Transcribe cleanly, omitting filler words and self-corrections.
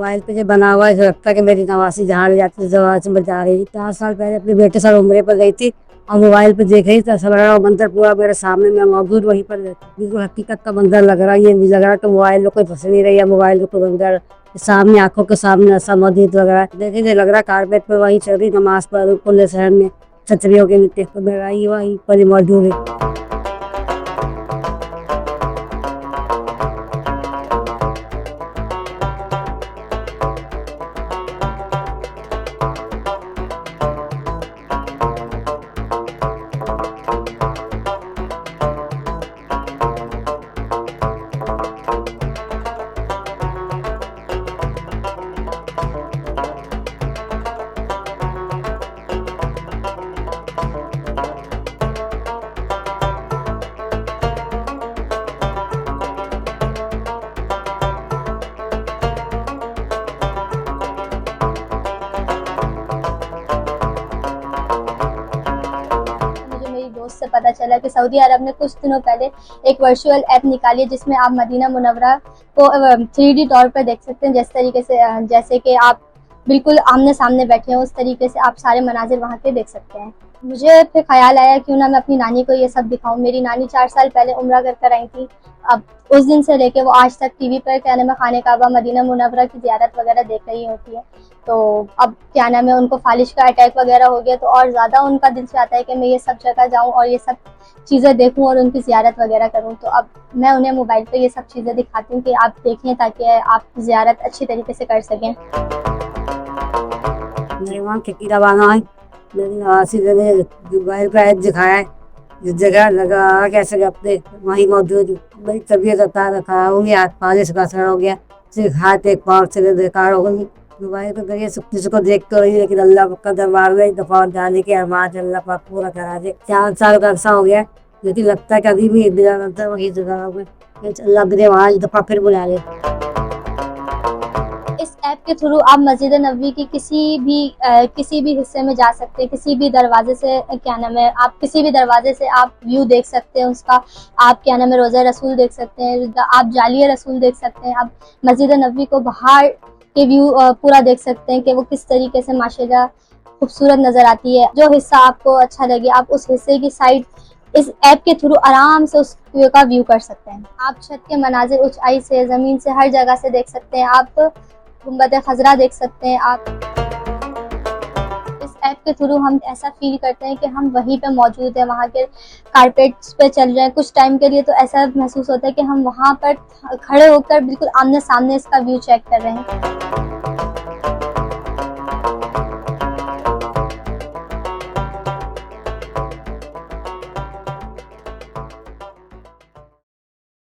Mobile पे जो बना हुआ है जो लगता है कि मेरी नवासी जहाँ ले जाती है जहाँ से बजा रही। 4 साल पहले अपने बेटे साथ उम्रे पर गई थी और मोबाइल पे देख रही तो ऐसा लग रहा वो मंजर पूरा मेरे सामने, मैं मौजूद वहीं पर, बिल्कुल हकीकत का मंजर लग रहा है। ये नहीं लग रहा कि मोबाइल में कोई फंस नहीं रही है, मोबाइल में कोई मंजर सामने आंखों के सामने ऐसा मौजूद लग रहा है। देखिए लग रहा है कारपेट पे वहीं चल रही नमाज पर खुले शहर में छतरियों के नीचे, तो मेरा ही वहीं पर ही मौजूद है। मुझे मेरी दोस्त से पता चला कि सऊदी अरब ने कुछ दिनों पहले एक वर्चुअल ऐप निकाली है जिसमें आप मदीना मुनव्वरा को 3D तौर पर देख सकते हैं। जिस तरीके से जैसे कि आप बिल्कुल आमने सामने बैठे हैं, उस तरीके से आप सारे मनाजिर वहाँ के देख सकते हैं। मुझे फिर ख्याल आया क्यों ना मैं अपनी नानी को ये सब दिखाऊं। मेरी नानी 4 साल पहले उम्रा कर आई थी। अब उस दिन से लेके वो आज तक टीवी पर क्या नाम है खाने काबा मदीना मुनव्वरा की ज़ियारत वगैरह देख रही होती है। तो अब क्या नाम है उनको फालिश का अटैक वगैरह हो गया तो और ज़्यादा उनका दिल चाहता है कि मैं ये सब जगह जाऊँ और ये सब चीज़ें देखूँ और उनकी ज़ियारत वगैरह करूँ। तो अब मैं उन्हें मोबाइल पे ये सब चीज़ें दिखाती हूँ कि आप देखें ताकि आप ज़ियारत अच्छी तरीके से कर सकें। मेरे वहाँ खिड़की दबाना है, मेरी नवासी ने मोबाइल पर ऐप दिखाया है, जिस जगह लगा कैसे अपने वहीं मौजूद हूँ। मेरी तबीयत बता रखा होंगी, आज फालिश का असर हो गया, सिर्फ हाथ एक पाँव से बेकार हो गई। मोबाइल के जरिए सब किसी को देख तो रही, लेकिन अल्लाह का दरबार में दफा जाने के अरमान अल्लाह पाक पूरा करा दे। 4 साल का अरसा हो गया, लेकिन लगता है कि अभी भी वही जगह में अल्लाह मुझे वहाँ एक दफा फिर बुला ले। इस ऐप के थ्रू आप मस्जिद नबवी की किसी भी हिस्से में जा सकते हैं, किसी भी दरवाजे से क्या नाम है आप किसी भी दरवाजे से आप व्यू देख सकते हैं उसका। आप क्या नाम है रोज़ा रसूल देख सकते हैं, आप जालिया रसूल देख सकते हैं, आप मस्जिद नबवी को बाहर के व्यू पूरा देख सकते हैं कि वो किस तरीके से माशाल्लाह खूबसूरत नज़र आती है। जो हिस्सा आपको अच्छा लगे आप उस हिस्से की साइड इस ऐप के थ्रू आराम से उस का व्यू कर सकते हैं। आप छत के मनाजिर ऊंचाई से ज़मीन से हर जगह से देख सकते हैं। आप गुंबद खजरा देख सकते हैं। आप इस ऐप के थ्रू हम ऐसा फील करते हैं कि हम वहीं पे मौजूद हैं, वहाँ के कारपेट्स पे चल रहे हैं। कुछ टाइम के लिए तो ऐसा महसूस होता है कि हम वहाँ पर खड़े होकर बिल्कुल आमने सामने इसका व्यू चेक कर रहे हैं।